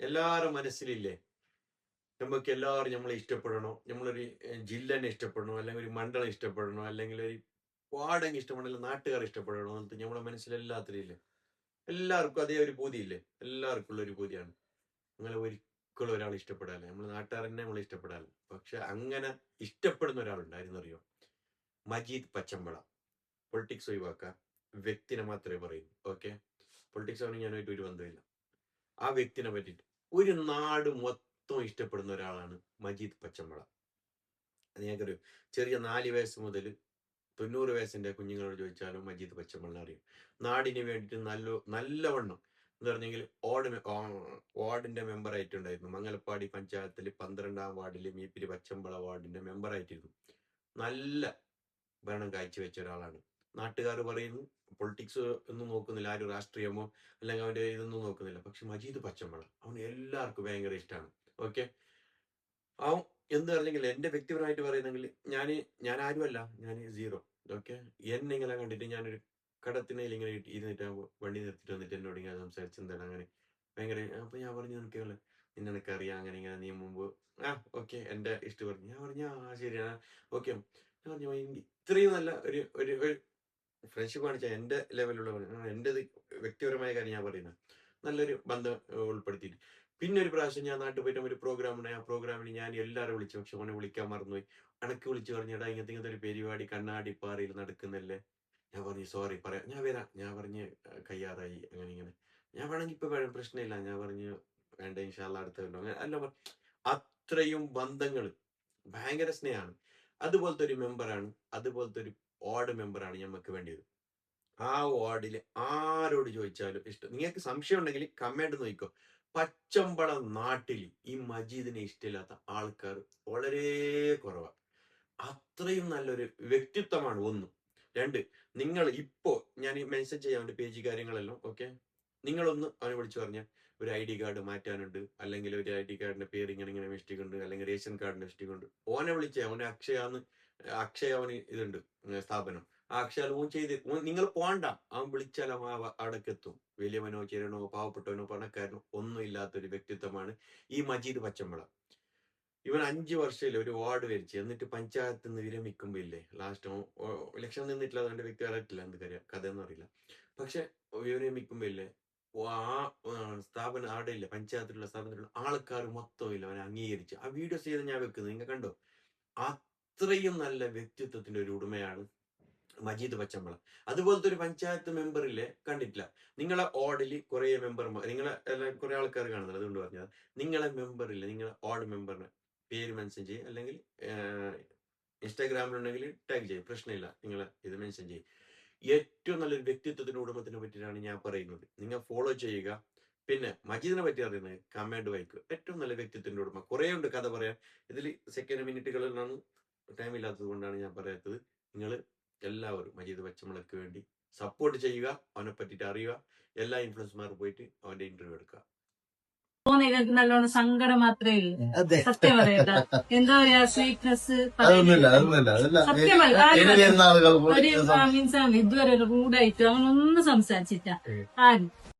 എല്ലാവരും മനസ്സിലില്ലേ നമുക്ക് എല്ലാവരും നമ്മളെ ഇഷ്ടപ്പെടണോ, നമ്മളൊരു ജില്ലനെ ഇഷ്ടപ്പെടണോ, അല്ലെങ്കിൽ ഒരു മണ്ഡലം ഇഷ്ടപ്പെടണോ, അല്ലെങ്കിൽ ഒരു വാർഡെങ്കിൽ ഇഷ്ടപ്പെടണോ, അല്ലെങ്കിൽ നാട്ടുകാർ ഇഷ്ടപ്പെടണോ എന്നിട്ട് നമ്മളെ മനസ്സിലെല്ലാത്തിലും ഇല്ലേ. എല്ലാവർക്കും അതേ ഒരു പൂതിയില്ലേ, എല്ലാവർക്കും ഉള്ള ഒരു പൂതിയാണ് അങ്ങനെ ഒരിക്കലും ഒരാൾ ഇഷ്ടപ്പെടാല്ലേ, നമ്മൾ നാട്ടുകാർ തന്നെ നമ്മളെ ഇഷ്ടപ്പെടാല്ലേ. പക്ഷെ അങ്ങനെ ഇഷ്ടപ്പെടുന്ന ഒരാളുണ്ടായിരുന്നു അറിയോ, മജീദ് പച്ചമ്പള. പൊളിറ്റിക്സ് ഒഴിവാക്കുക, വ്യക്തിനെ മാത്രമേ പറയൂ. ഓക്കെ, പൊളിറ്റിക്സ് ആണെങ്കിൽ ഞാനായിട്ട് ഒരു ബന്ധമില്ല. ആ വ്യക്തിനെ പറ്റിയിട്ട് ഒരു നാട് മൊത്തം ഇഷ്ടപ്പെടുന്ന ഒരാളാണ് മജീദ് പച്ചമ്പള. അത് ഞങ്ങൾക്കൊരു ചെറിയ 4 വയസ്സ് മുതൽ 90 വയസ്സിന്റെ കുഞ്ഞുങ്ങളോട് ചോദിച്ചാലും മജീദ് പച്ചമ്പള അറിയും. നാടിന് വേണ്ടിയിട്ട് നല്ലവണ്ണം എന്ന് പറഞ്ഞെങ്കിൽ വാർഡിന്റെ മെമ്പർ ആയിട്ടുണ്ടായിരുന്നു. മംഗലപ്പാടി പഞ്ചായത്തിൽ 12ാം വാർഡിൽ മീപ്പിരി പച്ചമ്പള വാർഡിന്റെ മെമ്പർ ആയിട്ടിരുന്നു. നല്ല ഭരണം കാഴ്ചവെച്ച ഒരാളാണ്. നാട്ടുകാർ പറയുന്നു പൊളിറ്റിക്സ് ഒന്നും നോക്കുന്നില്ല, ആരും രാഷ്ട്രീയമോ അല്ലെങ്കിൽ അവന്റെ ഇതൊന്നും നോക്കുന്നില്ല. പക്ഷെ മജീദ് പച്ചമ്പള അവന് എല്ലാവർക്കും ഭയങ്കര ഇഷ്ടമാണ്. ഓക്കെ, അവൻ എന്ത് പറഞ്ഞെങ്കിൽ എന്റെ വ്യക്തിപരമായിട്ട് പറയുന്നെങ്കിൽ ഞാൻ ആരുമല്ല, ഞാൻ സീറോ. ഓക്കെ, എന്നെ ഇങ്ങനെ കണ്ടിട്ട് ഞാനൊരു കടത്തിനയിൽ ഇങ്ങനെ ഇരുന്നിട്ട് വണ്ടി നിർത്തിട്ട് വന്നിട്ട് എന്നോട് ഇങ്ങനെ സംസാരിച്ച് എന്താണ് അങ്ങനെ ഭയങ്കര. അപ്പൊ ഞാൻ പറഞ്ഞു നിനക്ക് അറിയാം അങ്ങനെ ഇങ്ങനെ നീ മുമ്പ് ഓക്കെ എന്റെ ഇഷ്ടം പറഞ്ഞു. ഞാൻ പറഞ്ഞു ശരിയാ ഓക്കെ. ഞാൻ പറഞ്ഞു ഇത്രയും നല്ല ഒരു ഒരു ഫ്രണ്ട്ഷിപ്പ് കാണിച്ച എന്റെ ലെവലുള്ള എന്റെ വ്യക്തിപരമായ കാര്യം ഞാൻ പറയുന്നത് നല്ലൊരു ബന്ധം ഉൾപ്പെടുത്തിയിട്ട്. പിന്നെ ഒരു പ്രാവശ്യം ഞാൻ നാട്ടിൽ പോയിട്ട് ഒരു പ്രോഗ്രാം ഉണ്ടായി. ആ പ്രോഗ്രാമിന് ഞാൻ എല്ലാവരും വിളിച്ചു, പക്ഷെ അവനെ വിളിക്കാൻ മറന്നുപോയി. അണക്ക് വിളിച്ചു പറഞ്ഞടാ ഇങ്ങനത്തെ ഒരു പരിപാടി കണ്ണാടിപ്പാറയിൽ നടക്കുന്നല്ലേ. ഞാൻ പറഞ്ഞു സോറി പറയാം, ഞാൻ വരാം. ഞാൻ പറഞ്ഞ് കയ്യാറായി അങ്ങനെ ഇങ്ങനെ. ഞാൻ വേണമെങ്കിൽ ഇപ്പൊ പ്രശ്നമില്ല. ഞാൻ പറഞ്ഞു വേണ്ട ഇൻഷാല്ല അടുത്തല്ലോ അങ്ങനെ അല്ല. അത്രയും ബന്ധങ്ങൾ, ഭയങ്കര സ്നേഹമാണ്. അതുപോലത്തെ ഒരു മെമ്പറാണ്, അതുപോലത്തെ ഒരു വാർഡ് മെമ്പറാണ് ഞമ്മക്ക് വേണ്ടിയത്. ആ വാർഡിൽ ആരോട് ചോദിച്ചാലും ഇഷ്ടം. നിങ്ങൾക്ക് സംശയം ഉണ്ടെങ്കിൽ കമന്റ് നോക്കിക്കോ. പച്ചമ്പളം നാട്ടിൽ ഈ മജീദിനെ ഇഷ്ടമില്ലാത്ത ആൾക്കാർ വളരെ കുറവാണ്. അത്രയും നല്ലൊരു വ്യക്തിത്വമാണ് ഒന്ന്. രണ്ട്, നിങ്ങൾ ഇപ്പോ ഞാൻ മെൻഷൻ ചെയ്യാൻ വേണ്ടി പേജ് കാര്യങ്ങളെല്ലാം ഓക്കെ, നിങ്ങളൊന്ന് അവനെ വിളിച്ചു പറഞ്ഞാൽ ഒരു ID കാർഡ് മാറ്റാനുണ്ട്, അല്ലെങ്കിൽ ഒരു ID കാർഡിന്റെ പേര് ഇങ്ങനെ ഇങ്ങനെ മിസ്റ്റേക്ക് ഉണ്ട്, അല്ലെങ്കിൽ റേഷൻ കാർഡിന്റെ മിസ്റ്റേക്ക് ഉണ്ട്, ഓനെ വിളിച്ചേ. അവന് അക്ഷയ അവന് ഇതുണ്ട് സ്ഥാപനം. ആ അക്ഷയ ഓൻ ചെയ്ത് നിങ്ങൾ പോണ്ട, അവൻ വിളിച്ചാൽ അവൻ അവിടേക്ക് എത്തും. വലിയവനോ ചെറിയനോ പാവപ്പെട്ടവനോ പണക്കാരനോ ഒന്നും ഇല്ലാത്തൊരു വ്യക്തിത്വമാണ് ഈ മജീദ് പച്ചമ്പള. ഇവൻ 5 വർഷത്തിൽ ഒരു വാർഡ് വരിച്ച് എന്നിട്ട് പഞ്ചായത്ത് നിന്ന് വിരമിക്കുമ്പോ ഇല്ലേ ലാസ്റ്റ് ഇലക്ഷൻ നിന്നിട്ടില്ല, അതുകൊണ്ട് വ്യക്തി അറിയിട്ടില്ല എന്ത് കഥ എന്ന് അറിയില്ല. പക്ഷെ വിരമിക്കുമ്പോ ഇല്ലേ സ്ഥാപനം അവിടെ ഇല്ല, പഞ്ചായത്തിലുള്ള സ്ഥാപനത്തിലുള്ള ആൾക്കാർ മൊത്തം ഇല്ല അവനെ അംഗീകരിച്ച്. ആ വീഡിയോസ് ചെയ്ത് ഞാൻ വെക്കുന്നത് നിങ്ങൾ കണ്ടോ. അത്രയും നല്ല വ്യക്തിത്വത്തിന്റെ ഒരു ഉടമയാണ് മജീദ് പച്ചമ്പള. അതുപോലത്തെ ഒരു പഞ്ചായത്ത് മെമ്പറില്ലേ കണ്ടിട്ടില്ല. നിങ്ങളെ വാർഡിൽ കുറെ മെമ്പർമാർ, കുറെ ആൾക്കാർ കാണുന്നത്, അതുകൊണ്ട് പറഞ്ഞത് നിങ്ങളെ മെമ്പറില്ലേ, നിങ്ങളെ വാർഡ് മെമ്പറിന് പേര് മെൻഷൻ ചെയ്യും, അല്ലെങ്കിൽ ഇൻസ്റ്റാഗ്രാമിലുണ്ടെങ്കിൽ ടാഗ് ചെയ്യും, പ്രശ്നമില്ല. നിങ്ങൾ ഇത് മെൻഷൻ ചെയ്യും. ഏറ്റവും നല്ലൊരു വ്യക്തിത്വത്തിന്റെ ഉടമത്തിനെ പറ്റിയിട്ടാണ് ഞാൻ പറയുന്നത്. നിങ്ങൾ ഫോളോ ചെയ്യുക. പിന്നെ മജീദിനെ പറ്റി അറിയുന്നത് കമന്റ് വായിക്കുക. ഏറ്റവും നല്ല വ്യക്തിത്വത്തിന്റെ ഉടമ. കുറെ ഉണ്ട് കഥ പറയാൻ. ഇതിൽ സെക്കൻഡ് മിനിറ്റുകളിലാണ്, ടൈം ഇല്ലാത്തത് കൊണ്ടാണ് ഞാൻ പറയാത്തത്. നിങ്ങൾ എല്ലാവരും മജീദ് പച്ചമ്പളക്ക് വേണ്ടി സപ്പോർട്ട് ചെയ്യുക, അവനെ പറ്റിയിട്ട് അറിയുക. എല്ലാ ഇൻഫ്ലുവൻസ്മാരും പോയിട്ട് അവന്റെ ഇന്റർവ്യൂ എടുക്കുക. നിങ്ങൾക്ക് നല്ലോണം സങ്കടം മാത്രമേ ഉള്ളൂ. സത്യം പറയട്ട, എന്താ പറയാ സ്വീറ്റ്നെസ് സത്യം മീൻസ് ഇതുവരെ റൂഡായിട്ട് അവനൊന്നും സംസാരിച്ചിട്ട ആരും